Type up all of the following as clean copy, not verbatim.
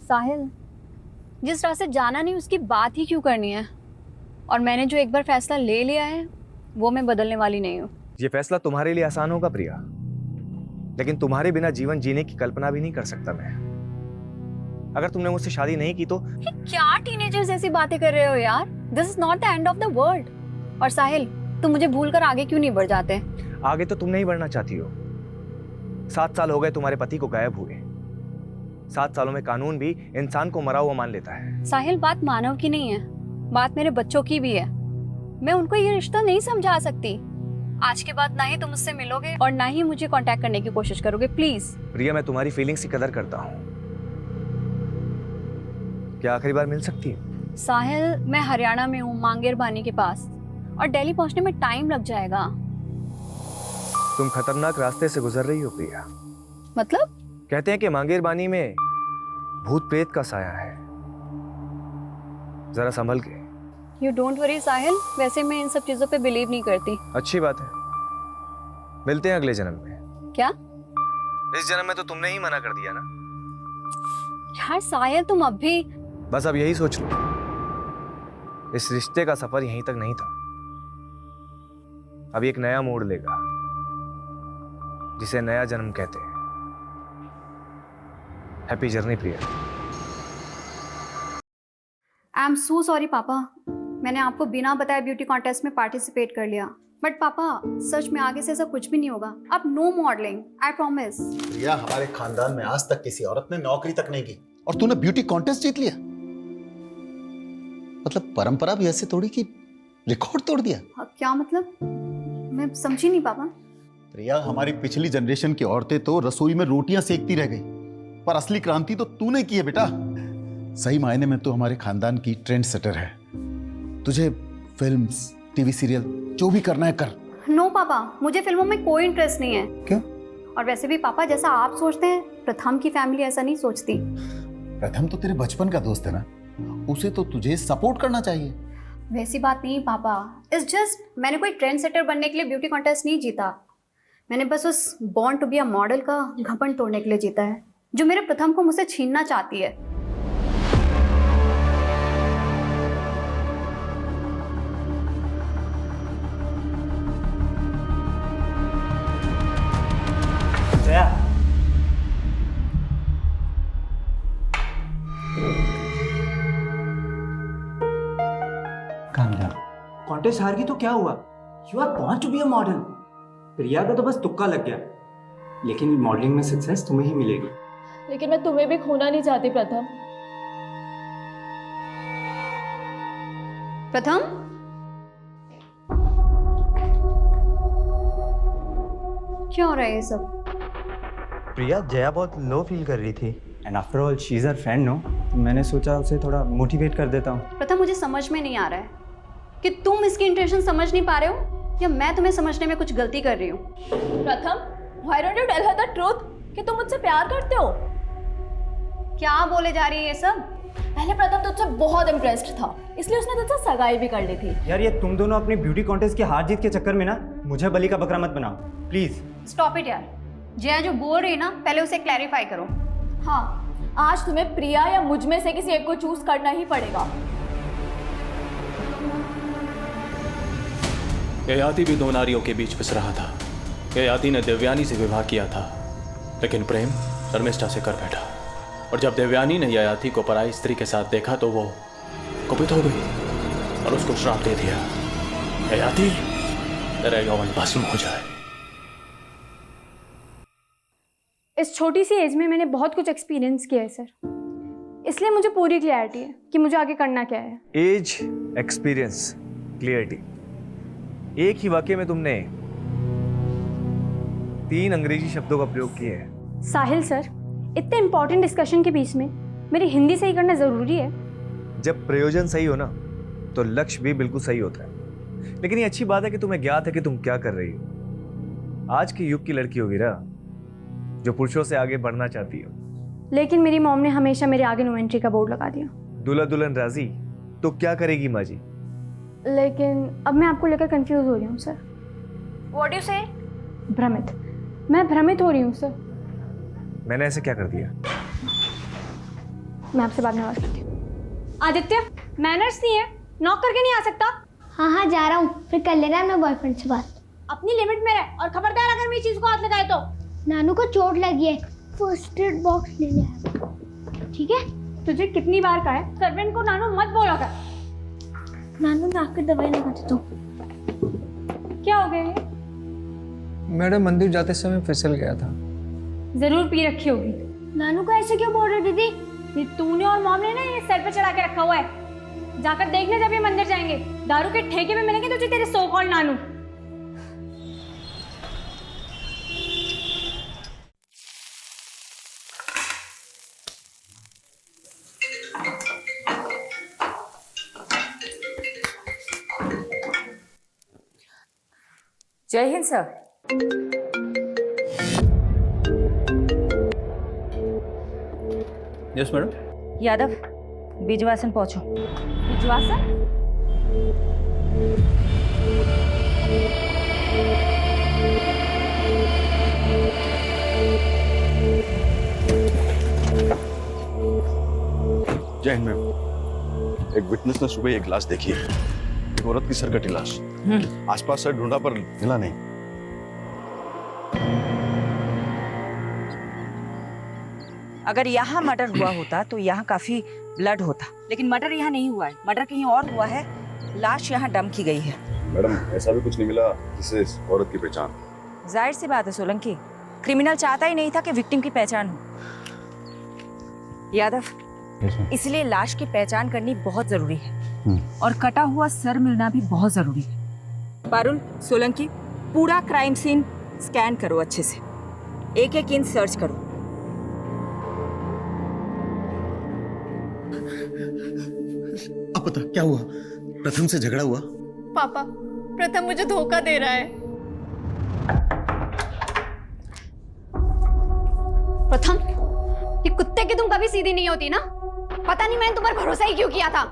साहिल, जिस रास्ते जाना नहीं उसकी बात ही क्यों करनी है? और मैंने जो एक बार फैसला ले लिया है वो मैं बदलने वाली नहीं हूँ। ये फैसला तुम्हारे लिए आसान होगा प्रिया, लेकिन तुम्हारे बिना जीवन जीने की कल्पना भी नहीं कर सकता मैं। अगर तुमने मुझसे शादी नहीं की तो ये क्या टीनेजर्स जैसी बातें कर रहे हो यार? This is not the end of the world. और साहिल, तुम मुझे भूल कर आगे क्यों नहीं बढ़ जाते? आगे तो तुम नहीं बढ़ना चाहती हो। 7 साल हो गए तुम्हारे पति को गायब हुए। 7 सालों में कानून भी इंसान को मरा हुआ मान लेता है। साहिल, बात मानव की नहीं है, बात मेरे बच्चों की भी है। मैं उनको ये रिश्ता नहीं समझा सकती। आज के बाद ना ही तुम मुझसे मिलोगे और ना ही मुझे कांटेक्ट करने की कोशिश करोगे, प्लीज। प्रिया, मैं तुम्हारी फीलिंग्स की कदर करता हूँ। क्या आखिरी बार मिल सकती है? साहिल, मैं हरियाणा में हूँ, मांगेर बानी के पास, और दिल्ली पहुंचने में टाइम लग जाएगा। तुम खतरनाक रास्ते से गुजर रही हो प्रिया। मतलब? कहते हैं कि मांगेर बानी में भूत प्रेत का साया है, जरा संभल के। यू डोंट वरी साहिल, वैसे मैं इन सब चीजों पे बिलीव नहीं करती। अच्छी बात है, मिलते हैं अगले जन्म में। क्या? इस जन्म में तो तुमने ही मना कर दिया ना। यार साहिल, तुम अब भी। बस अब यही सोच लो, इस रिश्ते का सफर यहीं तक नहीं था, अब एक नया मोड़ लेगा जिसे नया जन्म कहते हैं। Happy journey Priya. I am so sorry पापा, मैंने आपको बिना बताए ब्यूटी कॉन्टेस्ट में पार्टिसिपेट कर लिया। बट पापा, सच में आगे से ऐसा कुछ भी नहीं होगा। अब नो मॉडलिंग, आई प्रॉमिस। प्रिया, हमारे खानदान में आज तक किसी औरत ने नौकरी तक नहीं की और तूने ब्यूटी कॉन्टेस्ट जीत लिया। मतलब परंपरा भी ऐसे तोड़ी कि रिकॉर्ड तोड़ दिया। क्या मतलब? मैं समझी नहीं पापा। प्रिया, हमारी पिछली जनरेशन की औरतें तो रसोई में रोटियां सेकती रह गई, पर असली क्रांति तो तूने की है बेटा। सही मायने में तो हमारे खानदान की ट्रेंड सेटर है। तुझे फिल्म्स, टीवी सीरियल जो भी करना है कर। नो पापा, मुझे फिल्मों में कोई इंटरेस्ट नहीं है। क्यों? और वैसे भी पापा, जैसा आप सोचते हैं, प्रथम की फैमिली ऐसा नहीं सोचती। प्रथम तो तेरे बचपन का दोस्त है ना, उसे तो तुझे सपोर्ट करना चाहिए। वैसी बात नहीं पापा, इट्स जस्ट मैंने कोई ट्रेंड सेटर बनने के लिए ब्यूटी कॉन्टेस्ट नहीं जीता। मैंने बस उस born to be a model का घमंड तोड़ने के लिए जीता है, जो मेरे प्रथम को मुझसे छीनना चाहती है। कॉन्टेस्ट हार गई तो क्या हुआ? You are born to be a model. Priya का तो बस तुक्का लग गया, लेकिन मॉडलिंग में सक्सेस तुम्हें ही मिलेगी। लेकिन मैं तुम्हें भी खोना नहीं चाहती प्रथम। प्रथम, क्या हो रहा है ये सब? प्रिया, जया बहुत लो फील कर रही थी। And after all she is her friend, no? मैंने सोचा उसे थोड़ा मोटिवेट कर देता हूँ। प्रथम, मुझे समझ में नहीं आ रहा है कि तुम इसकी इंटेंशन समझ नहीं पा रहे हो या मैं तुम्हें समझने में कुछ गलती कर रही हूँ। प्रथम, why don't you tell her the truth कि तुम मुझसे प्यार करते हो? क्या बोले जा रही है ये सब? पहले प्रथम तुझसे बहुत इम्प्रेस्ड था, इसलिए उसने तुझसे सगाई भी कर ली थी। यार, ये तुम दोनों अपनी ब्यूटी कॉन्टेस्ट की हार जीत के चक्कर में ना मुझे बलि का बकरा मत बनाओ प्लीज। स्टॉप इट यार। जया जो बोल रही है ना, पहले उसे क्लैरिफाई करो। हाँ, आज तुम्हें प्रिया या मुझ में से किसी एक को चूज करना ही पड़ेगा। ययाति भी 2 नारियों के बीच पिस रहा था। ययाति ने देवयानी से विवाह किया था, लेकिन प्रेम शर्मिष्ठा से कर बैठा। और जब देवयानी ने ययाति को पराई स्त्री के साथ देखा तो वो कुपित हो गई और उसको श्राप दे दिया, ययाति, तेरा यौवन भस्म हो जाए। इस छोटी सी एज में मैंने बहुत कुछ एक्सपीरियंस किया है सर, इसलिए मुझे पूरी क्लैरिटी है कि मुझे आगे करना क्या है। एज, एक्सपीरियंस, क्लियरिटी, एक ही वाक्य में तुमने 3 अंग्रेजी शब्दों का प्रयोग किए हैं। साहिल सर, इतने इंपॉर्टेंट डिस्कशन के बीच में मेरी हिंदी सही करना जरूरी है? जब प्रयोजन सही हो ना तो लक्ष्य भी बिल्कुल सही होता है। लेकिन ये अच्छी बात है कि तुम्हें ज्ञात है कि तुम क्या कर रही हो। आज के युग की लड़की होगी ना जो पुरुषों से आगे बढ़ना चाहती हो। लेकिन मेरी मॉम ने हमेशा मेरे आगे नो एंट्री का बोर्ड लगा दिया। दूल्हा दुल्हन राजी तो क्या करेगी माँ जी? लेकिन अब मैं आपको लेकर कंफ्यूज हो रही हूँ सर। व्हाट डू से? भ्रमित, मैं भ्रमित हो रही हूँ सर। मैंने ऐसे क्या कर दिया? मैं आपसे बाद में बात करती हूँ। आदित्य, मैनर्स नहीं है, नॉक करके नहीं आ सकता। हाँ हाँ जा रहा हूँ, फिर कर लेना अपने बॉयफ्रेंड से बात। अपनी लिमिट में रह और खबरदार अगर मेरी चीज को हाथ लगाए तो। नानू को चोट लगी है, फर्स्ट एड बॉक्स ले लिया, ठीक है? तुझे कितनी बार कहा है सर्वेंट को नानू मत बोला कर। नानू मैं आकर दवाई लगाती तो। क्या हो गया ये? मैडम मंदिर जाते समय फिसल गया था। जरूर पी रखी होगी। नानू को ऐसे क्यों बोल रहे दीदी? ये तूने और मॉम ने ना ये सर पे चढ़ा के रखा हुआ है। जाकर देखने जब ये मंदिर जाएंगे, दारू के ठेके में मिलेंगे तुझे तेरे सो कॉल्ड नानू। जय हिंद sir. Yes madam. Yadav, Bijwasan पहुंचो। विश्वासन? जय हिंद मैम। एक विटनेस ने सुबह एक लाश देखी है, एक औरत की सरकटी लाश। आसपास सर ढूंढा पर मिला नहीं। अगर यहाँ मर्डर हुआ होता तो यहाँ काफी ब्लड होता, लेकिन मर्डर यहाँ नहीं हुआ है, मर्डर कहीं और हुआ है। लाश यहाँ डंप की गई है। मैडम ऐसा भी कुछ नहीं मिला जिससे इस औरत की पहचान। जाहिर सी बात है सोलंकी, क्रिमिनल चाहता ही नहीं था कि विक्टिम की पहचान हो। यादव, इसलिए लाश की पहचान करनी बहुत जरूरी है और कटा हुआ सर मिलना भी बहुत जरूरी है। पारुल, सोलंकी, पूरा क्राइम सीन स्कैन करो अच्छे से, एक एक इंच सर्च करो। अब बता क्या हुआ? प्रथम से झगड़ा हुआ? पापा, प्रथम मुझे धोखा दे रहा है। प्रथम, ये कुत्ते की तुम कभी सीधी नहीं होती ना। पता नहीं मैंने तुम पर भरोसा ही क्यों किया था।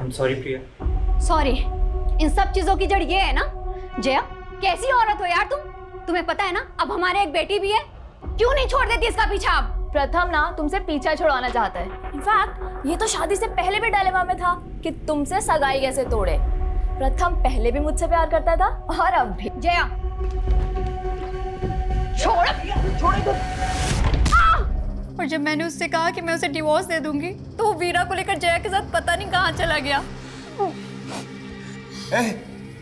I'm sorry Priya. सॉरी, इन सब चीजों की जड़ ये है ना। जया, कैसी औरत हो यार तुम? तुम्हें पता है ना अब हमारे एक बेटी भी है, क्यों नहीं छोड़ देती इसका पीछा अब? प्रथम ना तुमसे पीछा छुड़वाना चाहता है। इनफैक्ट ये तो शादी से पहले भी डायलेमा में था कि तुमसे सगाई कैसे तोड़े। प्रथम पहले भी मुझसे प्यार करता था और अब भी। जया, छोड़ दो। और जब मैंने उससे कहा कि मैं उसे डिवोर्स दे दूंगी तो वो वीरा को लेकर जया के साथ पता नहीं कहां चला गया।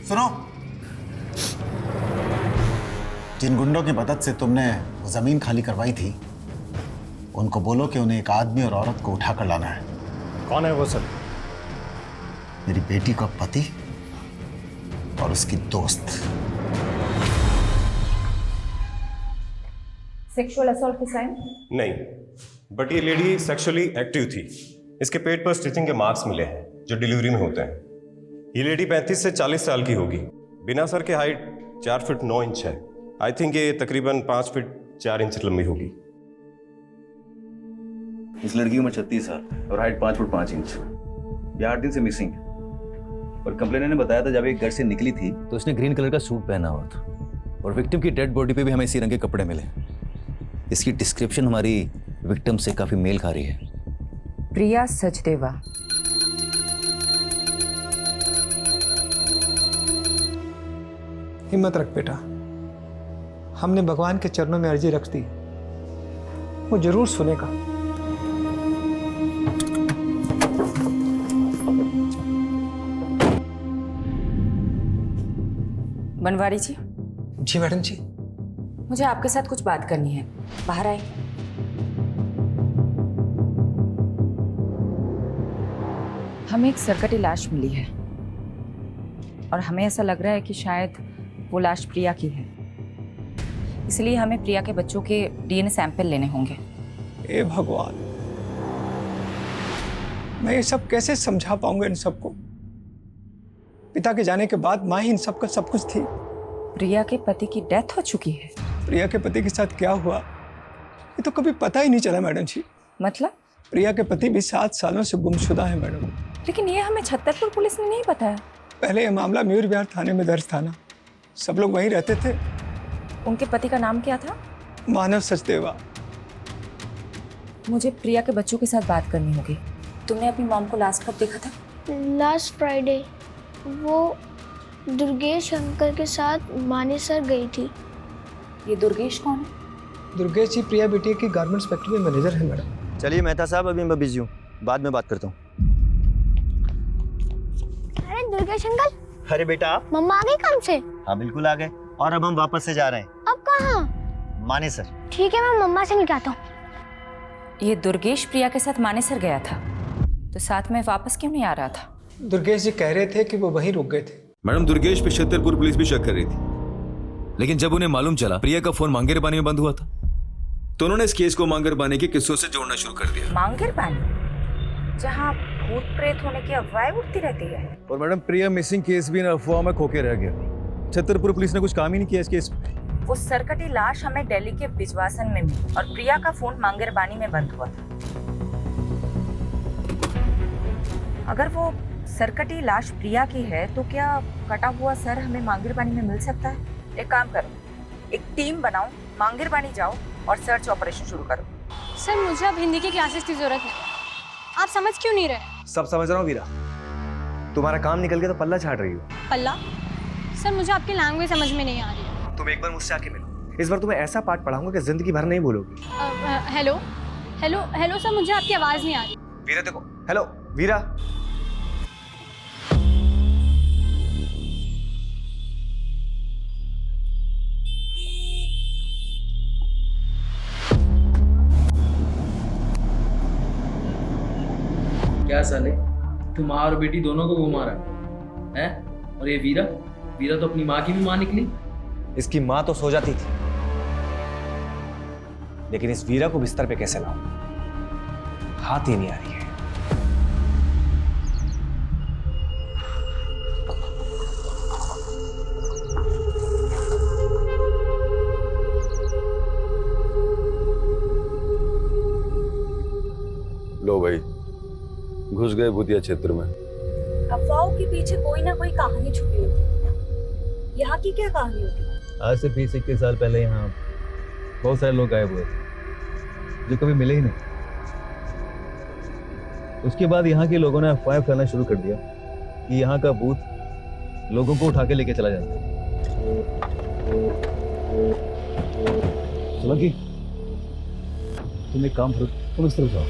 सुनो, जिन गुंडों की मदद से तुमने जमीन खाली करवाई थी, उनको बोलो कि उन्हें एक आदमी और औरत को उठाकर लाना है। कौन है वो सर? मेरी बेटी का पति और उसकी दोस्त। सेक्सुअल असॉल्ट की साइन? नहीं, बट ये लेडी सेक्सुअली एक्टिव थी। इसके पेट पर स्टिचिंग के मार्क्स मिले हैं जो डिलीवरी में होते हैं। ये लेडी 35 से 40 साल की होगी। बिना सर के हाइट 4 फीट 9 इंच है। आई थिंक ये तकरीबन 5 फीट 4 इंच लंबी होगी। इस लड़की की उम्र 36 साल और हाइट 5 फुट 5 इंच। ये 8 दिन से मिसिंग है और कंप्लेनर ने बताया था जब एक घर से निकली थी तो उसने ग्रीन कलर का सूट पहना हुआ था और विक्टिम की डेड बॉडी पे भी हमें इसी रंग के कपड़े मिले। इसकी डिस्क्रिप्शन हमारी विक्टिम से काफी मेल खा रही है। प्रिया सचदेवा। हिम्मत रख बेटा, हमने भगवान के चरणों में अर्जी रख दी, वो जरूर सुनेगा। बनवारी जी। जी मैडम जी। मुझे आपके साथ कुछ बात करनी है, बाहर आए। हमें एक सरकटी लाश मिली है और हमें ऐसा लग रहा है कि शायद वो लाश प्रिया की है, इसलिए हमें प्रिया के बच्चों के डीएनए सैंपल लेने होंगे। ए भगवान, मैं ये सब कैसे समझा पाऊंगा इन सबको? पिता के जाने के बाद माँ ही इन सबका सब कुछ थी। प्रिया के पति की डेथ हो चुकी है। प्रिया के पति के साथ क्या हुआ ये तो कभी पता ही नहीं चला मैडम जी। मतलब? प्रिया के पति भी 7 सालों से गुमशुदा है मैडम। लेकिन ये हमें छतरपुर पुलिस ने नहीं बताया। पहले ये मामला मयूर विहार थाने में दर्ज था ना, सब लोग वहीं रहते थे। उनके पति का नाम क्या था? मानव सचदेवा। मुझे प्रिया के बच्चों के साथ बात करनी होगी। तुमने अपनी मॉम को लास्ट कब देखा था? लास्ट फ्राइडे वो दुर्गेश अंकल के साथ मानेसर गई थी। ये दुर्गेश कौन है? दुर्गेश जी प्रिया बेटी की गारमेंट्स फैक्ट्री में मैनेजर है मैडम। चलिए मेहता साहब, अभी मैं बिजी हूँ, बाद में बात करता हूँ। अरे दुर्गेश अंकल, अरे बेटा आप? मम्मा आ गई काम से? हाँ बिल्कुल आ गए, और अब हम वापस से जा रहे हैं। अब कहाँ? मानेसर। ठीक है, मैं मम्मा से मिलता हूँ। ये दुर्गेश प्रिया के साथ मानेसर गया था, तो साथ में वापस क्यों नहीं आ रहा था? दुर्गेश जी कह रहे थे कि वो वहीं रुक गए थे। मैडम, दुर्गेश पे छतरपुर पुलिस भी शक कर रही थी, लेकिन जब उन्हें मालूम चला प्रिया का फोन मांगेर पानी में बंद हुआ था, तो उन्होंने इस केस को मांगेर पानी के किस्सों से जोड़ना शुरू कर दिया। मांगेर पानी, जहाँ भूत प्रेत होने की अफवाहें उठती रहती है। और मैडम, प्रिया मिसिंग केस भी इन अफवाह में खोके रह गया। छतरपुर पुलिस ने कुछ काम ही नहीं किया इस केस में। वो सरकटी लाश हमें दिल्ली के बिजवासन में मिली और प्रिया का फोन मांगेर पानी में बंद हुआ था। अगर वो सरकटी लाश प्रिया की है, तो क्या कटा हुआ सर हमें मांगेर पानी में मिल सकता है? एक काम करो, एक टीम बनाओ, मांगेर पानी जाओ और सर्च ऑपरेशन शुरू करो। सर मुझे अब हिंदी की क्लासेस की जरूरत है, आप समझ क्यों नहीं रहे? सब समझ रहा हूँ वीरा, तुम्हारा काम निकल के तो पल्ला छाट रही हो। पल्ला? सर मुझे आपकी लैंग्वेज समझ में नहीं आ रही है। तुम एक बार मुझसे आके मिलो, इस बार तुम्हें ऐसा पाठ पढ़ाऊंगा कि जिंदगी भर नहीं भूलोगी। हेलो हेलो हेलो सर, मुझे आपकी आवाज़ नहीं आ रही। वीरा देखो, हेलो वीरा। क्या साले, तू माँ और बेटी दोनों को घुमा रहा है? और ये वीरा, वीरा तो अपनी माँ की भी माँ निकली। इसकी माँ तो सो जाती थी, लेकिन इस वीरा को बिस्तर पे कैसे लाऊं, हाथ ही नहीं आ रही है। लो भाई, घुस गए भूतिया क्षेत्र में। अफवाहों के पीछे कोई ना कोई कहानी छुपी होती है। यहाँ की क्या कहानी होती है? आज से 20-21 साल पहले यहाँ बहुत सारे लोग गायब हुए थे, जो कभी मिले ही नहीं। उसके बाद यहाँ के लोगों ने अफवाह फैलाना शुरू कर दिया कि यहाँ का भूत लोगों को उठा के लेके चला जाता है। सोलंकी, तुम एक काम करो, तुम इस तरफ जाओ।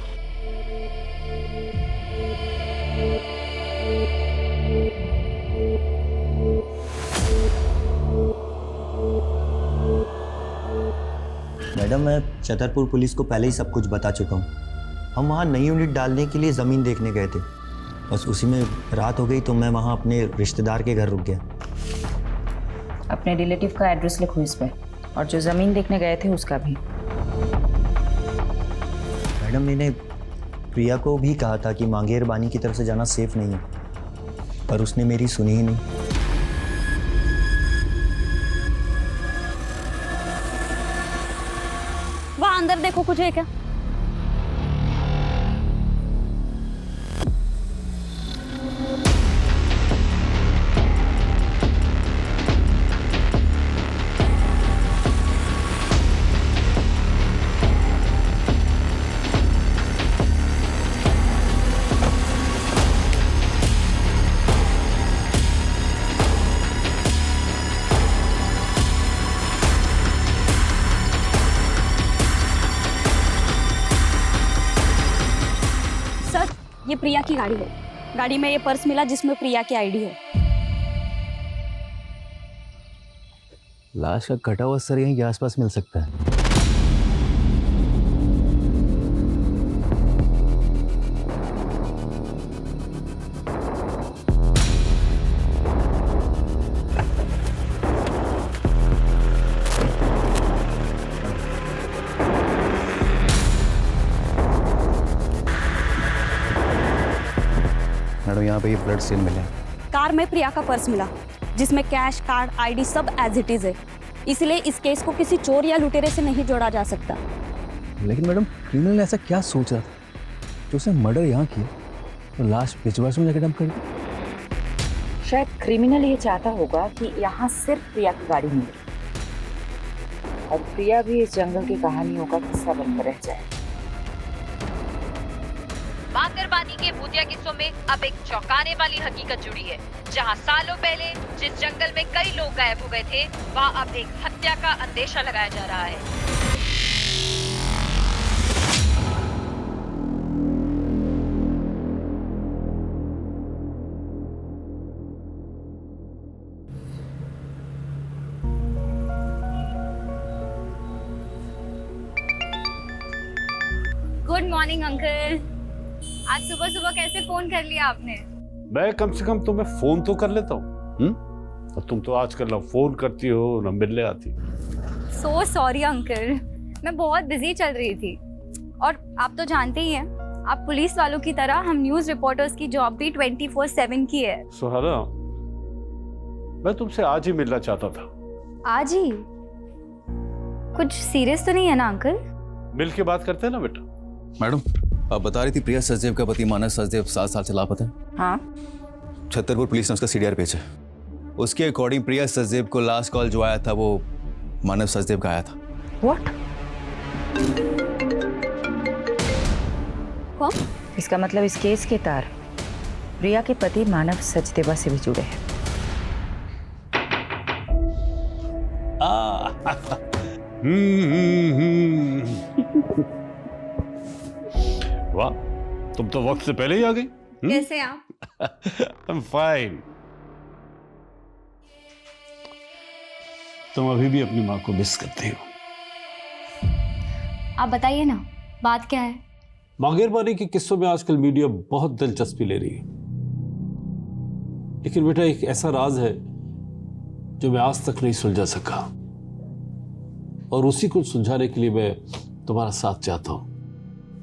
मैडम, मैं छतरपुर पुलिस को पहले ही सब कुछ बता चुका हूँ। हम वहाँ नई यूनिट डालने के लिए ज़मीन देखने गए थे, बस उसी में रात हो गई तो मैं वहाँ अपने रिश्तेदार के घर रुक गया। अपने रिलेटिव का एड्रेस लिखो इस पे, और जो ज़मीन देखने गए थे उसका भी। मैडम, मैंने प्रिया को भी कहा था कि मांगेर बानी की तरफ से जाना सेफ नहीं है, पर उसने मेरी सुनी ही नहीं। वहाँ अंदर देखो, कुछ है क्या? ये प्रिया की गाड़ी है। गाड़ी में ये पर्स मिला जिसमें प्रिया की आईडी है। लाश का कटा हुआ सर यहीं के आसपास मिल सकता है। मैडम, यहाँ पे ये ब्लड स्टेन मिले। कार में प्रिया का पर्स मिला जिसमें कैश, कार्ड, आईडी सब एज इट इज है। इसलिए इस केस को किसी चोर या लुटेरे से नहीं जोड़ा जा सकता। लेकिन मैडम, क्रिमिनल ने ऐसा क्या सोचा था जो उसने मर्डर यहाँ किया तो लाश बिजवास में जाकर डंप कर दी? शायद क्रिमिनल ये चाहता होगा कि यहाँ सिर्फ प्रिया की गाड़ी मिले और प्रिया भी इस जंगल की कहानियों का हिस्सा बनकर रह जाए। मांगरबानी के भूतिया किस्सों में अब एक चौंकाने वाली हकीकत जुड़ी है, जहां सालों पहले जिस जंगल में कई लोग गायब हो गए थे, वहां अब एक हत्या का अंदेशा लगाया जा रहा है। Good morning uncle. आज सुबह सुबह कैसे फोन कर लिया आपने? मैं कम से कम तुम्हें फोन तो कर लेता हूँ। और तुम तो आजकल ना फोन करती हो ना मिलने आती। सो सॉरी अंकल, मैं बहुत बिजी चल रही थी। और आप तो जानते ही हैं, आप पुलिस वालों की तरह हम न्यूज रिपोर्टर्स की जॉब भी 24/7 की है। सुहाना, मैं तुमसे आज ही मिलना चाहता था। आज ही? कुछ सीरियस तो नहीं है ना अंकल? मिल के बात करते हैं ना बेटा। मैडम, आप बता रही थी प्रिया सचदेव का पति मानव सचदेव 7 साल से लापता है। हाँ। छतरपुर पुलिस ने उसका सीडीआर भेजा। उसके अकॉर्डिंग प्रिया सचदेव को लास्ट कॉल जो आया था वो मानव सचदेव का आया था। व्हाट? कौन? इसका मतलब इस केस के तार प्रिया के पति मानव सचदेवा से भी जुड़े हैं। वाह, तुम तो वक्त से पहले ही आ गई। कैसे आप? I'm fine। तुम अभी भी अपनी माँ को मिस करती हो। आप बताइए ना, बात क्या है? मांगेरबानी के किस्सों में आजकल मीडिया बहुत दिलचस्पी ले रही है, लेकिन बेटा एक ऐसा राज है जो मैं आज तक नहीं सुलझा सका, और उसी को सुलझाने के लिए मैं तुम्हारा साथ चाहता हूं।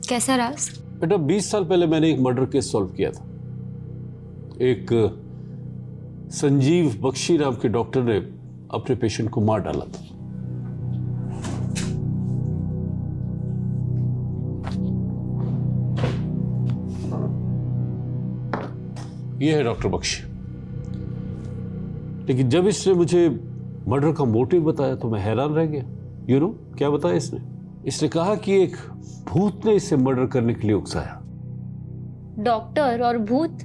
कैसा राज? बेटा 20 साल पहले मैंने एक मर्डर केस सॉल्व किया था। एक संजीव बख्शी नाम के डॉक्टर ने अपने पेशेंट को मार डाला था। यह है डॉक्टर बख्शी। लेकिन जब इसने मुझे मर्डर का मोटिव बताया तो मैं हैरान रह गया। यू नो क्या बताया इसने? इसने कहा कि एक भूत ने इसे मर्डर करने के लिए उकसाया। डॉक्टर और भूत?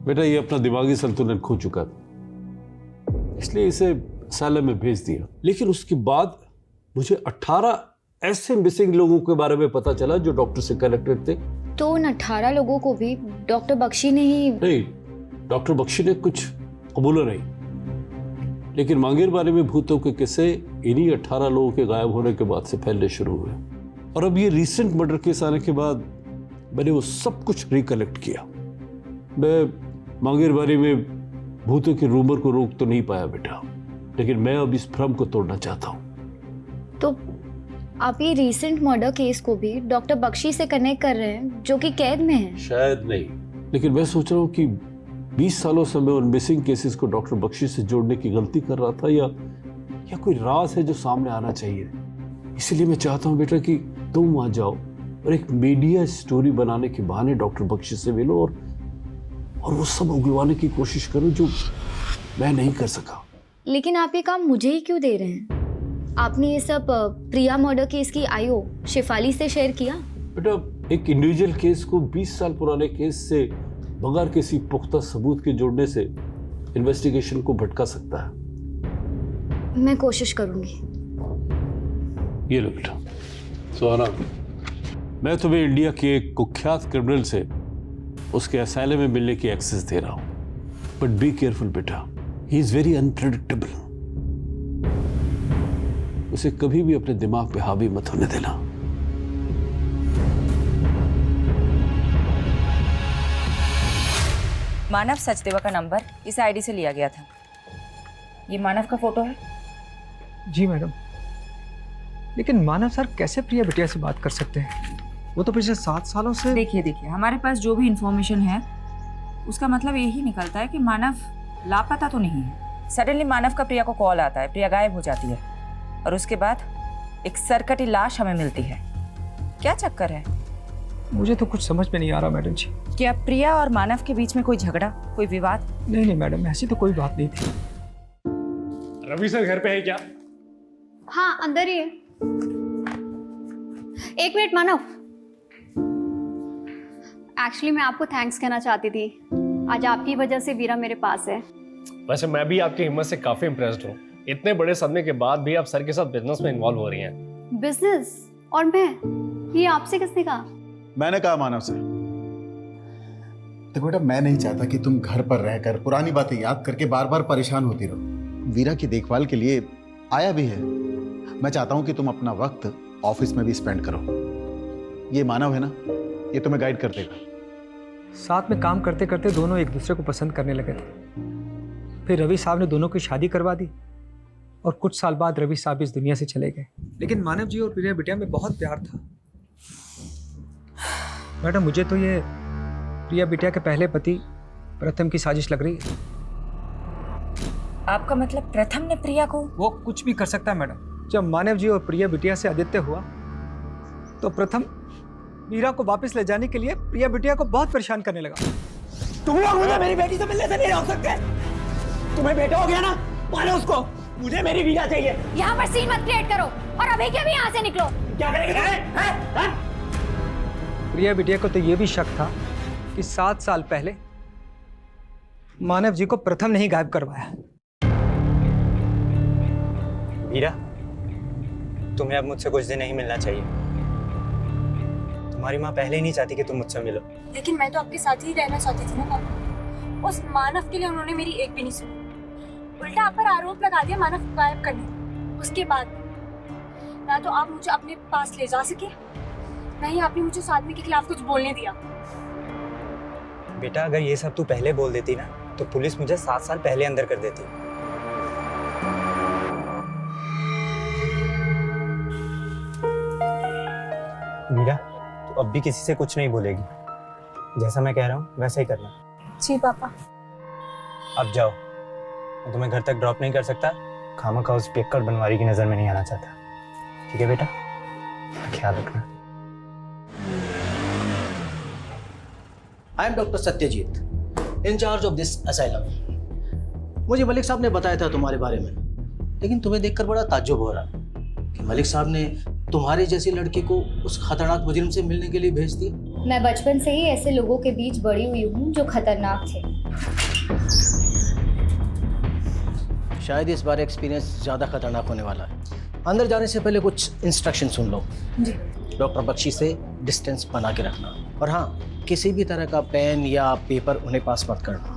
बेटा ये अपना दिमागी संतुलन खो चुका था, इसलिए इसे असैलम में भेज दिया। लेकिन उसके बाद मुझे 18 ऐसे मिसिंग लोगों के बारे में पता चला जो डॉक्टर से कनेक्टेड थे। तो उन 18 लोगों को भी डॉक्टर बख्शी ने ही? नहीं, डॉक्टर बख्शी ने कुछ कबूला नहीं, लेकिन मांगेरबानी में भूतों के किस्से इन्हीं 18 लोगों के गायब होने के बाद से फैलने शुरू हुए। और अब ये रीसेंट मर्डर केस आने के बाद मैंने वो सब कुछ रिकलेक्ट किया। मैं मांगेरबानी में भूतों के रूमर को रोक तो नहीं पाया बेटा, लेकिन मैं अब इस भ्रम को तोड़ना चाहता हूँ। तो आप ये रीसेंट मर्डर केस को भी डॉक्टर बख्शी से कनेक्ट कर रहे हैं जो कि कैद में है? शायद नहीं, लेकिन मैं सोच रहा हूँ कि 20 सालों से मैं उन मिसिंग केसेस को डॉक्टर बख्शी से जोड़ने की गलती कर रहा था, या कोई राज है जो सामने आना चाहिए। इसलिए मैं चाहता हूँ बेटा कि तुम वहां जाओ और एक मीडिया स्टोरी बनाने के बहाने डॉक्टर बख्शी से मिलो और वो सब उगलवाने की कोशिश करो जो मैं नहीं कर सका। लेकिन आप ये काम मुझे ही क्यों दे रहे हैं? आपने ये सब प्रिया मर्डर केस की आईओ शिफाली से शेयर किया? बेटा एक इंडिविजुअल केस को 20 साल पुराने केस से बगैर किसी पुख्ता सबूत के जोड़ने से इन्वेस्टिगेशन को भटका सकता है। मैं कोशिश करूंगी। ये लो बेटा। सुहाना, मैं तुम्हें इंडिया के एक कुख्यात क्रिमिनल से उसके असाइलम में मिलने की एक्सेस दे रहा हूं, बट बी केयरफुल बेटा, ही इज वेरी अनप्रेडिक्टेबल। उसे कभी भी अपने दिमाग पे हावी मत होने देना। मानव सचदेवा का नंबर इस आईडी से लिया गया था। ये मानव का फोटो है? जी मैडम, लेकिन मानव सर कैसे प्रिया बिटिया से बात कर सकते हैं? वो तो पिछले 7 सालों से। देखिए हमारे पास जो भी इंफॉर्मेशन है उसका मतलब यही निकलता है कि मानव लापता तो नहीं है। सडनली मानव का प्रिया को कॉल आता है, प्रिया गायब हो जाती है और उसके बाद एक सरकटी लाश हमें मिलती है। क्या चक्कर है? मुझे तो कुछ समझ में नहीं आ रहा मैडम जी। क्या प्रिया और मानव के बीच में कोई झगड़ा, कोई विवाद? नहीं मैडम, ऐसी तो कोई बात नहीं थी। रवि सर घर पे है क्या? हाँ अंदर ही है। 1 मिनट मानव। एक्चुअली मैं आपको थैंक्स कहना चाहती थी। आज आपकी वजह से वीरा मेरे पास है। वैसे मैं भी आपकी हिम्मत से काफी इम्प्रेस्ड हूँ। इतने बड़े सदमे के बाद भी आप सर के साथ बिजनेस में इन्वॉल्व हो रही हैं। बिजनेस? और मैं? ये आपसे किसने कहा? मैंने कहा मानव से। देखो बेटा, मैं नहीं चाहता कि तुम घर पर रहकर पुरानी बातें याद करके बार बार परेशान होती रहो। वीरा की देखभाल के लिए आया भी है। मैं चाहता हूं कि तुम अपना वक्त ऑफिस में भी स्पेंड करो। ये मानव है ना, ये तुम्हें गाइड कर देगा। साथ में काम करते करते दोनों एक दूसरे को पसंद करने लगे थे। फिर रवि साहब ने दोनों की शादी करवा दी और कुछ साल बाद रवि साहब इस दुनिया से चले गए। लेकिन मानव जी और प्रिया बिटिया में बहुत प्यार था। मैडम, मुझे तो ये प्रिया बिटिया के पहले पति प्रथम की साजिश लग रही है। आपका मतलब प्रथम ने प्रिया को? वो कुछ भी कर सकता है मैडम। जब मानव जी और प्रिया बिटिया से आदित्य हुआ तो प्रथम मीरा को वापस ले जाने के लिए प्रिया बिटिया को बहुत परेशान करने लगा। तुम लोग मुझे मेरी बेटी से मिलने से नहीं रोक सकते। तुम्हें बेटा हो गया ना, मानो उसको। मुझे मेरी वीरा चाहिए। यहाँ पर सीन मत क्रिएट करो और अभी के अभी यहाँ से निकलो। क्या करेंगे? प्रिया बिटिया को तो ये भी शक था कि 7 साल पहले मानव जी को प्रथम ने ही गायब करवाया। वीरा, तुम्हें अब मुझसे कुछ दिन नहीं मिलना चाहिए। तुम्हारी माँ पहले ही नहीं चाहती कि तुम मुझसे मिलो। लेकिन मैं तो आपके साथ ही रहना चाहती थी ना पापा। उस मानव के लिए उन्होंने मेरी एक भी नहीं सुनी। उल्टा आप पर आरोप लगा दिया मानव को गायब करने। उसके बाद ना तो आप मुझे अपने पास ले जा सके, ना ही आपने मुझे उस आदमी के खिलाफ कुछ बोलने दिया। बेटा, अगर ये सब तू पहले बोल देती ना तो पुलिस मुझे 7 साल पहले अंदर कर देती। मीरा, तू अब भी किसी से कुछ नहीं बोलेगी। जैसा मैं कह रहा हूँ वैसा ही करना। जी पापा। अब जाओ। मैं तुम्हें घर तक ड्रॉप नहीं कर सकता। खामखा उस पेक्कर बनवारी की नजर में नहीं आना चाहता। ठीक है बेटा, ख्याल रखना। I am doctor Satyajit, in charge of this asylum. मुझे मलिक साहब ने बताया था तुम्हारे बारे में, लेकिन तुम्हें देखकर बड़ा ताज्जुब हो रहा कि मलिक साहब ने तुम्हारी जैसी लड़की को उस खतरनाक मुजरिम से मिलने के लिए भेज दिया। मैं बचपन से ही ऐसे लोगों के बीच बड़ी हुई हूँ जो खतरनाक थे। शायद इस बार एक्सपीरियंस ज़्यादा खतरनाक होने वाला है। अंदर जाने से पहले कुछ इंस्ट्रक्शन सुन लो। जी। डॉक्टर बख्शी से डिस्टेंस बना के रखना, और हाँ, किसी भी तरह का पेन या पेपर उन्हें पास मत करना।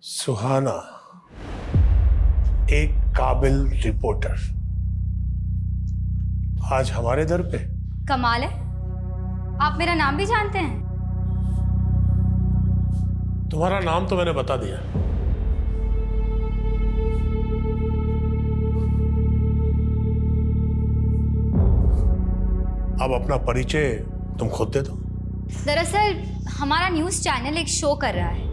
सुहाना, एक काबिल रिपोर्टर, आज हमारे दर पे। कमाल है, आप मेरा नाम भी जानते हैं? तुम्हारा नाम तो मैंने बता दिया। अब अपना परिचय तुम खुद दे दो। दरअसल हमारा न्यूज़ चैनल एक शो कर रहा है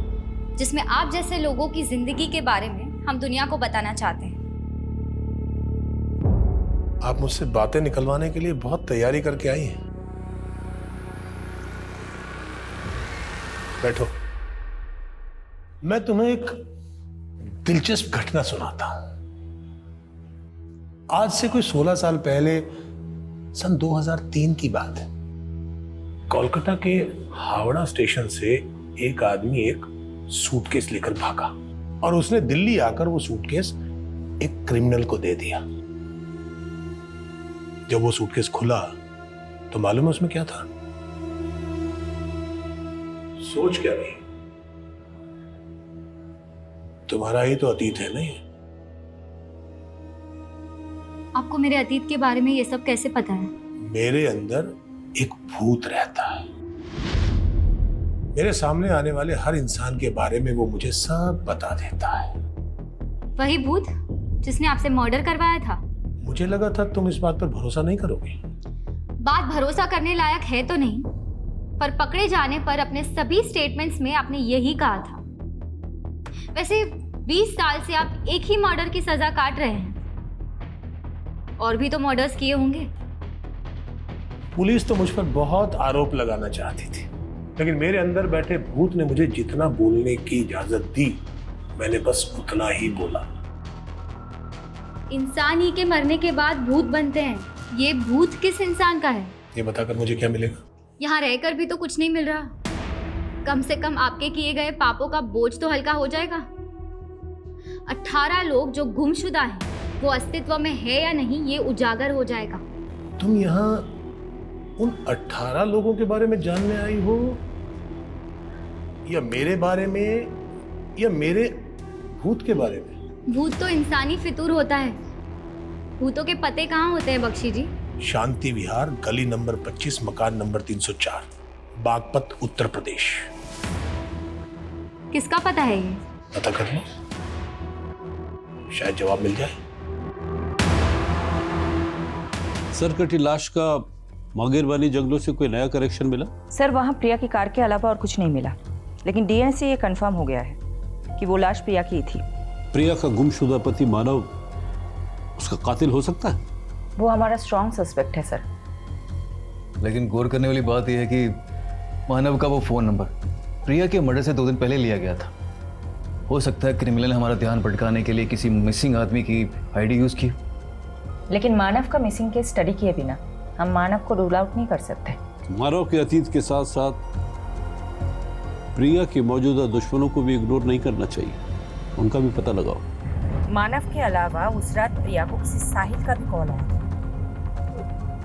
जिसमें आप जैसे लोगों की जिंदगी के बारे में हम दुनिया को बताना चाहते हैं। आप मुझसे बातें निकलवाने के लिए बहुत तैयारी करके आई हैं। बैठो, मैं तुम्हें एक दिलचस्प घटना सुनाता हूं। आज से कोई 16 साल पहले सन 2003 की बात है। कोलकाता के हावड़ा स्टेशन से एक आदमी एक सूटकेस लेकर भागा और उसने दिल्ली आकर वो सूटकेस एक क्रिमिनल को दे दिया। जब वो सूटकेस खुला तो मालूम है उसमें क्या था? सोच क्या रही? तुम्हारा ही तो अतीत है नहीं? आपको मेरे अतीत के बारे में ये सब कैसे पता है? मेरे अंदर एक भूत रहता है। मेरे सामने आने वाले हर इंसान के बारे में वो मुझे सब बता देता है। वही भूत जिसने आपसे मर्डर करवाया था? मुझे लगा था तुम इस बात पर भरोसा नहीं करोगे। बात भरोसा करने लायक है तो नहीं, पर पकड़े जाने पर अपने सभी स्टेटमेंट्स में आपने यही कहा था। वैसे 20 साल से आप एक ही मर्डर की सजा काट रहे हैं, और भी तो मर्डर्स किए होंगे। पुलिस तो मुझ पर बहुत आरोप लगाना चाहती थी, लेकिन मेरे अंदर बैठे भूत ने मुझे जितना बोलने की इजाजत दी मैंने बस उतना ही बोला। इंसान ही के मरने के बाद भूत बनते हैं, ये भूत किस इंसान का है? ये बताकर मुझे क्या मिलेगा? यहाँ रहकर भी तो कुछ नहीं मिल रहा। कम से कम आपके किए गए पापों का बोझ तो हल्का हो जाएगा। 18 लोग जो गुमशुदा हैं, वो अस्तित्व में है या नहीं ये उजागर हो जाएगा। तुम यहाँ उन 18 लोगों के बारे में जानने आई हो या मेरे बारे में या मेरे भूत के बारे में? भूत तो इंसानी फितूर होता है, भूतों के पते कहाँ होते हैं बख्शी जी? शांति विहार, गली नंबर 25, मकान नंबर 304, बागपत, उत्तर प्रदेश। किसका पता है ये? पता कर लो, शायद जवाब मिल जाए। सर, कटी लाश का मांगेरवानी जंगलों से कोई नया करेक्शन मिला? सर, वहाँ प्रिया की कार के अलावा और कुछ नहीं मिला, लेकिन डीएनए से ये कंफर्म हो गया है कि वो लाश प्रिया की ही थी। प्रिया का गुमशुदा पति मानव उसका कातिल हो सकता है? वो हमारा स्ट्रॉन्ग सस्पेक्ट है सर। लेकिन गौर करने वाली बात यह है कि मानव का वो फोन नंबर प्रिया के मर्डर से 2 दिन पहले लिया गया था। हो सकता है क्रिमिनल ने हमारा ध्यान भटकाने के लिए किसी मिसिंग आदमी की आईडी यूज की। लेकिन मानव का मिसिंग केस स्टडी किए बिना हम मानव को रूल आउट नहीं कर सकते। मानव के अतीत के साथ साथ प्रिया के मौजूदा दुश्मनों को भी इग्नोर नहीं करना चाहिए, उनका भी पता लगाओ। मानव के अलावा उस रात प्रिया को किसी साहिल का भी कॉल आया।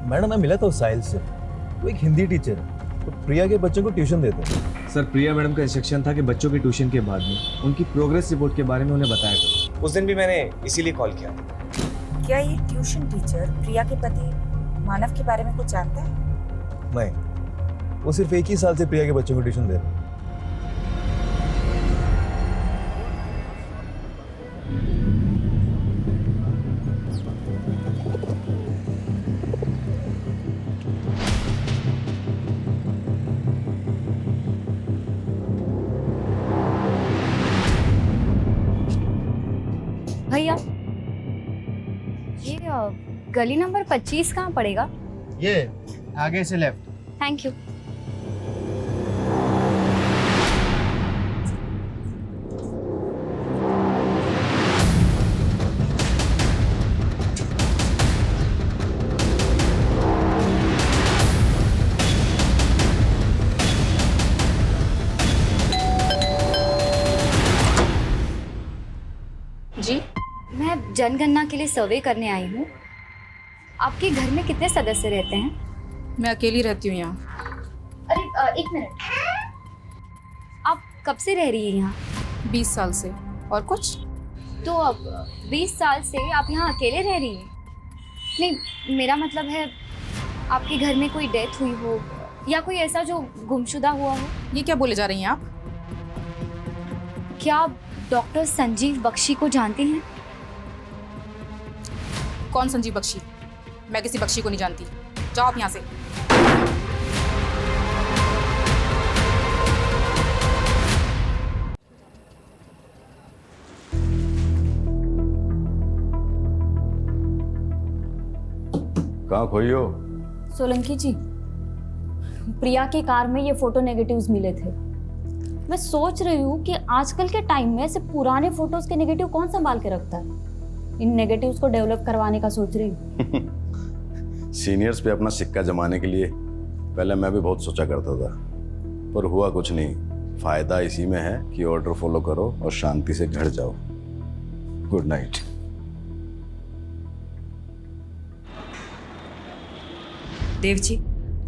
मैडम, मैं मिला था उस साहिल से, वो एक हिंदी टीचर है, तो प्रिया के बच्चों को ट्यूशन देते हैं। सर, प्रिया मैडम का इंस्ट्रक्शन था कि बच्चों की ट्यूशन के बाद में उनकी प्रोग्रेस रिपोर्ट के बारे में उन्हें बताया था। उस दिन भी मैंने इसीलिए कॉल किया। क्या ये ट्यूशन टीचर प्रिया के पति मानव के बारे में कुछ जानता है? नहीं, वो सिर्फ 1 ही साल से प्रिया के बच्चों को ट्यूशन दे रहे हैं। भैया, ये गली नंबर 25 कहाँ पड़ेगा? ये आगे से लेफ्ट। Thank you. जी, मैं जनगणना के लिए सर्वे करने आई हूँ। आपके घर में कितने सदस्य रहते हैं? मैं अकेली रहती हूँ यहाँ। अरे एक मिनट, आप कब से रह रही हैं यहाँ? 20 साल से। और कुछ? तो अब 20 साल से आप यहाँ अकेले रह रही हैं? नहीं, मेरा मतलब है आपके घर में कोई डेथ हुई हो या कोई ऐसा जो गुमशुदा हुआ हो। ये क्या बोले जा रही हैं आप? क्या आप डॉक्टर संजीव बख्शी को जानती हैं? कौन संजीव बख्शी? मैं किसी बख्शी को नहीं जानती। जाओ आप यहाँ से। कहाँ खोई हो? सोलंकी जी, प्रिया की कार में ये फोटो नेगेटिव्स मिले थे। मैं सोच रही हूँ कि आजकल के टाइम में ऐसे पुराने फोटोज के नेगेटिव कौन संभाल के रखता है। इन नेगेटिव्स को डेवलप करवाने का सोच रही हूँ। सीनियर्स पे अपना सिक्का जमाने के लिए पहले मैं भी बहुत सोचा करता था, पर हुआ कुछ नहीं। फायदा इसी में है कि ऑर्डर फॉलो करो और शांति से घर जाओ। Good night. देव जी,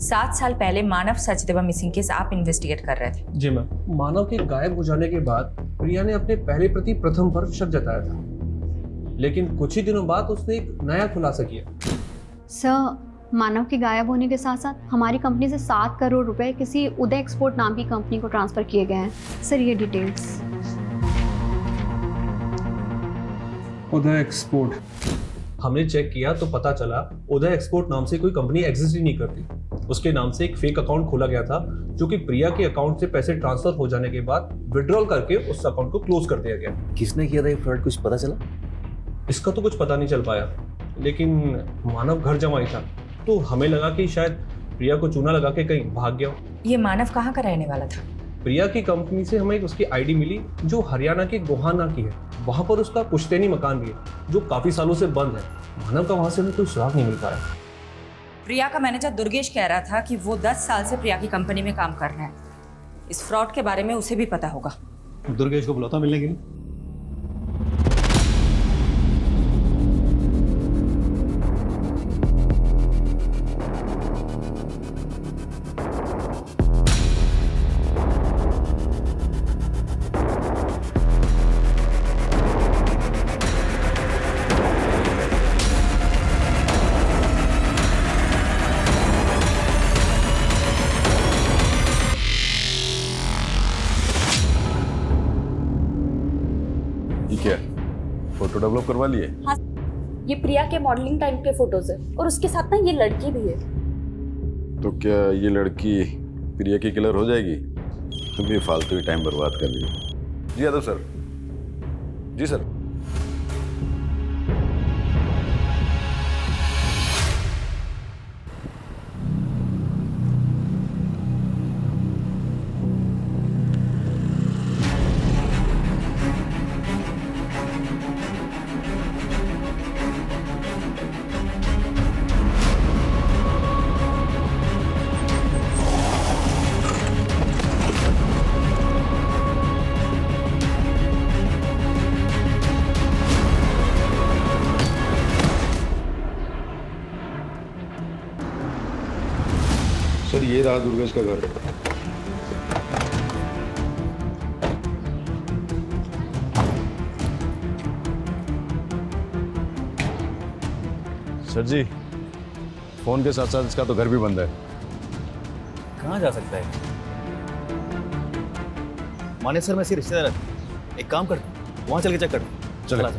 7 साल पहले मानव सचदेवा मिसिंग केस आप इन्वेस्टिगेट कर रहे थे। जी मैम, मानव के गायब हो जाने के बाद प्रिया ने अपने पहले प्रति प्रथम पर शक जताया था, लेकिन कुछ ही दिनों बाद उसने एक नया खुलासा किया। सर, मानव के गायब होने के साथ साथ हमारी कंपनी से 7 करोड़ रुपए किसी उदय एक्सपोर्ट नाम की कंपनी को ट्रांसफर किए गए हैं। सर, ये डिटेल्स। उदय एक्सपोर्ट, हमने चेक किया तो पता चला उदय एक्सपोर्ट नाम से कोई कंपनी एग्जिस्ट ही नहीं करती। उसके नाम से एक फेक अकाउंट खोला गया था, जो कि प्रिया के अकाउंट से पैसे ट्रांसफर हो जाने के बाद विड्रॉल करके उस अकाउंट को क्लोज कर दिया गया। किसने किया था ये फ्रॉड, कुछ पता चला? इसका तो कुछ पता नहीं चल पाया, लेकिन मानव घर जमाई था, तो हमें लगा कि शायद प्रिया को चूना लगा के कहीं भाग गया। ये मानव कहाँ का रहने वाला था? प्रिया की कंपनी से हमें उसकी आईडी मिली जो हरियाणा के गोहाना की है। वहां पर उसका पुश्तैनी मकान भी है जो काफी सालों से बंद है। मानव का वहां से हमें कोई सुराग नहीं मिल पाया। प्रिया का मैनेजर दुर्गेश कह रहा था कि वो 10 साल से प्रिया की कंपनी में काम कर रहा है। इस फ्रॉड के बारे में उसे भी पता होगा। दुर्गेश को बुलाता मिलने के लिए। क्या फोटो डेवलप करवा लिए? हाँ, ये प्रिया के मॉडलिंग टाइम के फोटोज है और उसके साथ ना ये लड़की भी है। तो क्या ये लड़की प्रिया की किलर हो जाएगी? तुम भी फालतू ही टाइम बर्बाद कर रही हो। जी यादव सर। जी सर। सर ये रहा दुर्गेश का घर। सर जी, फोन के साथ साथ इसका तो घर भी बंद है। कहाँ जा सकता है? माने सर मैं इसके रिश्तेदार है। एक काम करता हूँ, वहाँ चल के चेक करता। चला।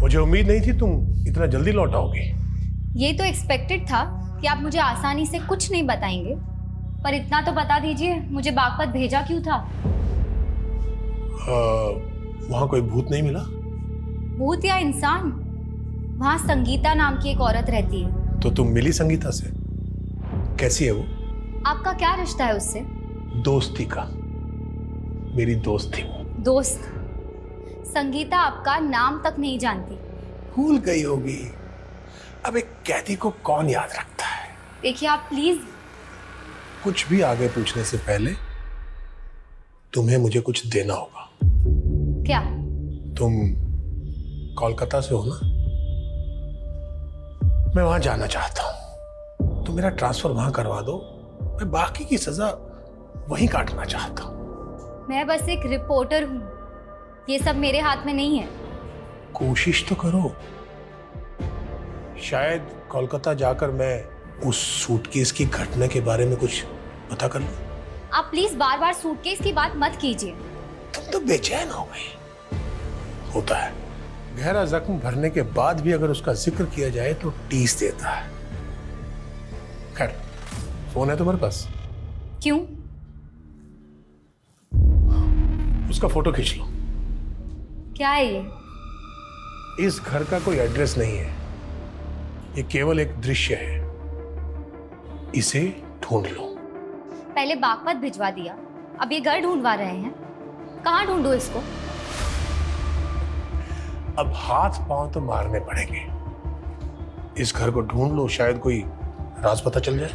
मुझे उम्मीद नहीं थी तुम इतना जल्दी लौट आओगी। ये तो एक्सपेक्टेड था कि आप मुझे आसानी से कुछ नहीं बताएंगे, पर इतना तो बता दीजिए मुझे बागपत भेजा क्यों था? वहाँ कोई भूत नहीं मिला? भूत या इंसान? वहाँ संगीता नाम की एक औरत रहती है। तो तुम मिली संगीता से? कैसी है वो? आपका क्या रिश्ता है उससे? दोस्ती का। मेरी दोस्त थी वो। दोस्त? संगीता आपका नाम तक नहीं जानती। भूल गई होगी। अब एक कैदी को कौन याद रखता है? देखिए आप प्लीज। कुछ भी आगे पूछने से पहले तुम्हें मुझे कुछ देना होगा। क्या? तुम कोलकाता से हो ना? मैं वहां जाना चाहता हूं। तुम मेरा ट्रांसफर वहां करवा दो। मैं बाकी की सजा वहीं काटना चाहता हूं। मैं बस एक रिपोर्टर हूं, ये सब मेरे हाथ में नहीं है। कोशिश तो करो। शायद कोलकाता जाकर मैं उस सूटकेस की घटना के बारे में कुछ पता कर लूं। आप प्लीज बार बार सूटकेस की बात मत कीजिए। तुम तो बेचैन हो गई। होता है, गहरा जख्म भरने के बाद भी अगर उसका जिक्र किया जाए तो टीस देता है। खैर, फोन है तुम्हारे पास? क्यों? उसका फोटो खींच लो। क्या है ये? इस घर का कोई एड्रेस नहीं है, ये केवल एक दृश्य है। इसे ढूंढ लो। पहले बागपत भिजवा दिया, अब ये घर ढूंढवा रहे हैं। कहाँ ढूंढूं इसको? अब हाथ पांव तो मारने पड़ेंगे। इस घर को ढूंढ लो, शायद कोई राज पता चल जाए।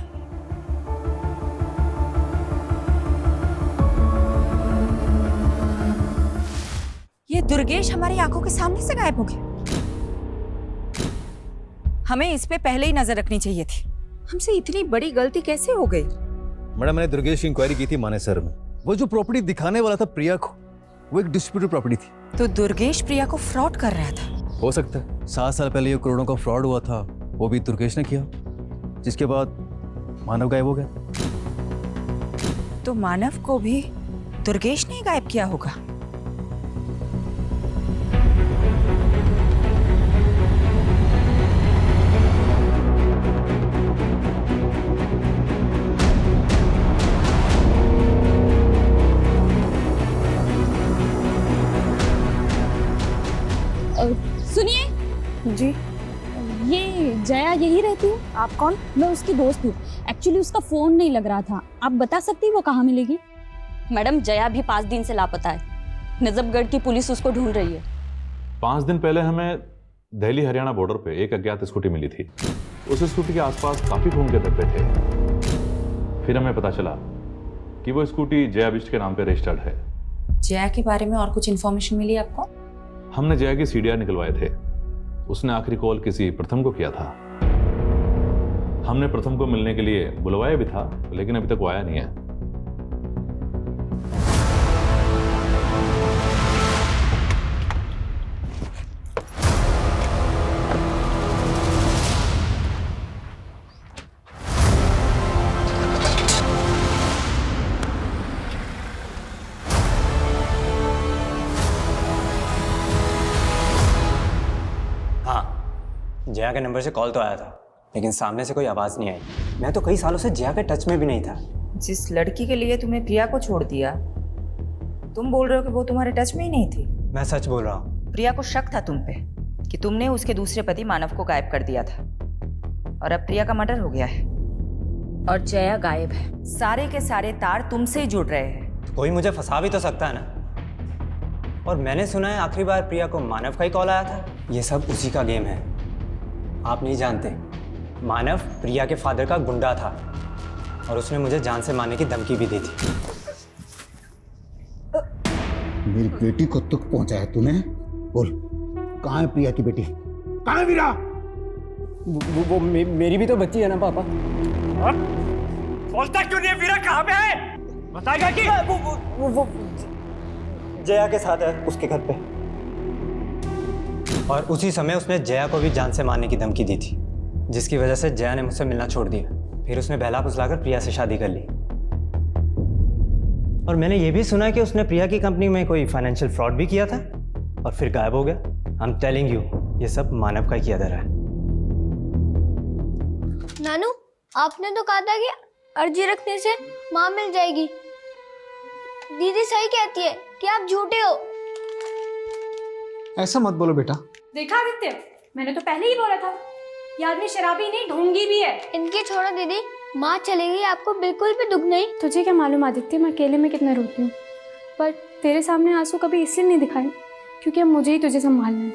ये दुर्गेश हमारी आंखों के सामने से गायब हो गया। हमें इस पे पहले ही नजर रखनी चाहिए थी। हमसे इतनी बड़ी गलती कैसे हो गई? मैडम मैंने दुर्गेश की इंक्वायरी की थी माने सर में। वो जो प्रॉपर्टी दिखाने वाला था प्रिया को, वो एक डिस्प्यूटेड प्रॉपर्टी थी। तो दुर्गेश प्रिया को फ्रॉड कर रहा था? हो सकता है 7 साल पहले ये करोड़ों का फ्रॉड हुआ था, वो भी दुर्गेश ने किया, जिसके बाद मानव गायब हो गया। तो मानव को भी दुर्गेश ने गायब किया होगा। ये जया यही रहती है? आप कौन? मैं उसकी दोस्त हूँ। एक्चुअली उसका फोन नहीं लग रहा था। आप बता सकती हैं वो कहाँ मिलेगी? मैडम, जया भी 5 दिन से लापता है। नजफगढ़ की पुलिस उसको ढूंढ रही है। 5 दिन पहले हमें दिल्ली हरियाणा बॉर्डर पे एक अज्ञात स्कूटी मिली थी। उस स्कूटी के आसपास काफी खून के धब्बे थे। फिर हमें पता चला कि वो स्कूटी जया बिष्ट के नाम पे रजिस्टर्ड है। जया के बारे में और कुछ इन्फॉर्मेशन मिली आपको? हमने जया की सीडीआर निकलवाए थे। उसने आखिरी कॉल किसी प्रथम को किया था। हमने प्रथम को मिलने के लिए बुलवाया भी था, लेकिन अभी तक वो आया नहीं है। जया के नंबर से कॉल तो आया था, लेकिन सामने से कोई आवाज़ नहीं आई। मैं तो कई सालों से जया के टच में भी नहीं था। जिस लड़की के लिए तुमने प्रिया को छोड़ दिया, तुम बोल रहे हो कि वो तुम्हारे टच में ही नहीं थी? मैं सच बोल रहा हूँ। प्रिया को शक था तुम पे कि तुमने उसके दूसरे पति मानव को गायब कर दिया था, और अब प्रिया का मर्डर हो गया है और जया गायब है। सारे के सारे तार तुमसे ही जुड़ रहे हैं। कोई मुझे फंसा भी तो सकता है ना। और मैंने सुना है आखिरी बार प्रिया को मानव का ही कॉल आया था। ये सब उसी का गेम है। आप नहीं जानते, मानव प्रिया के फादर का गुंडा था और उसने मुझे जान से मारने की धमकी भी दी थी। मेरी बेटी को तुक पहुंचाया तूने? बोल, कहाँ है प्रिया की बेटी? कहाँ है वीरा? वो मेरी भी तो बच्ची है ना पापा। बोलता क्यों नहीं है? वीरा कहाँ पे है? बताएगा कि? वो जया के साथ है, उसके घर पे। और उसी समय उसने जया को भी जान से मारने की धमकी दी थी, जिसकी वजह से जया ने मुझसे मिलना छोड़ दिया। फिर उसने बहला फुसलाकर प्रिया से शादी कर ली। और मैंने ये भी सुना कि उसने प्रिया की कंपनी में कोई फाइनेंशियल फ्रॉड भी किया था और फिर गायब हो गया। आई एम टेलिंग यू, ये सब मानव का ही किया जा रहा है। नानू, आपने तो कहा था कि अर्जी रखने से माँ मिल जाएगी। दीदी सही कहती है कि आप झूठे हो। ऐसा मत बोलो बेटा। देखा आदित्य, मैंने तो पहले ही बोला था, ये आदमी शराबी नहीं ढोंगी भी है। इनकी छोड़ो दीदी, माँ चली गई, आपको बिल्कुल भी दुख नहीं। तुझे क्या मालूम आदित्य, मैं अकेले में कितना रोती हूँ, पर तेरे सामने आंसू कभी इसलिए नहीं दिखाए क्योंकि अब मुझे ही तुझे संभालना है।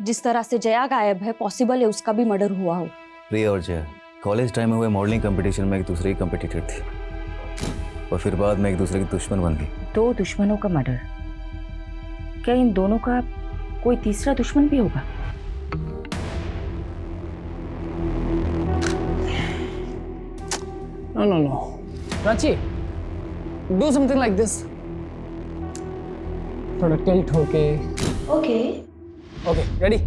जिस तरह से जया गायब है, पॉसिबल है उसका भी मर्डर हुआ हो। प्रिया और जया कॉलेज टाइम में हुए मॉडलिंग कंपटीशन में एक दूसरे की कंपटीटर थी, और फिर बाद में एक दूसरे की दुश्मन बन गई। 2 दुश्मनों का मर्डर, क्या इन दोनों का कोई तीसरा दुश्मन भी होगा? No. Prachi, do something like this. थोड़ा टिल्ट होके। Okay, ready?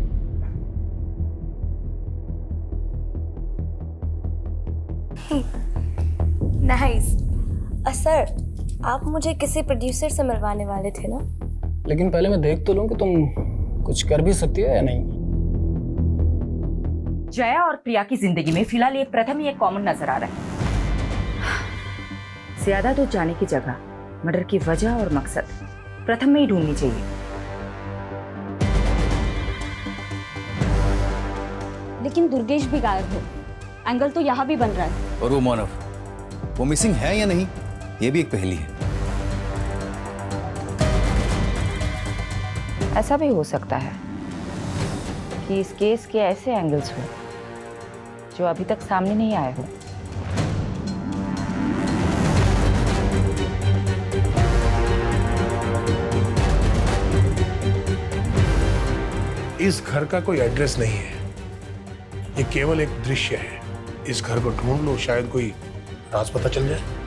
नाइस। सर, आप मुझे किसी प्रोड्यूसर से मिलवाने वाले थे ना? लेकिन पहले मैं देख तो लूं कि तुम कुछ कर भी सकती हो या नहीं। जया और प्रिया की जिंदगी में फिलहाल ये प्रथम ही एक कॉमन नजर आ रहा है। ज्यादा दूर जाने की जगह मर्डर की वजह और मकसद प्रथम में ही ढूंढनी चाहिए। लेकिन दुर्गेश भी गायब है, एंगल तो यहाँ भी बन रहा है। और वो मानव, वो मिसिंग है या नहीं, ये भी एक पहेली है। ऐसा भी हो सकता है कि इस केस के ऐसे एंगल्स हो जो अभी तक सामने नहीं आए हो। इस घर का कोई एड्रेस नहीं है, ये केवल एक दृश्य है। इस घर को ढूंढ लो, शायद कोई राज पता चल जाए।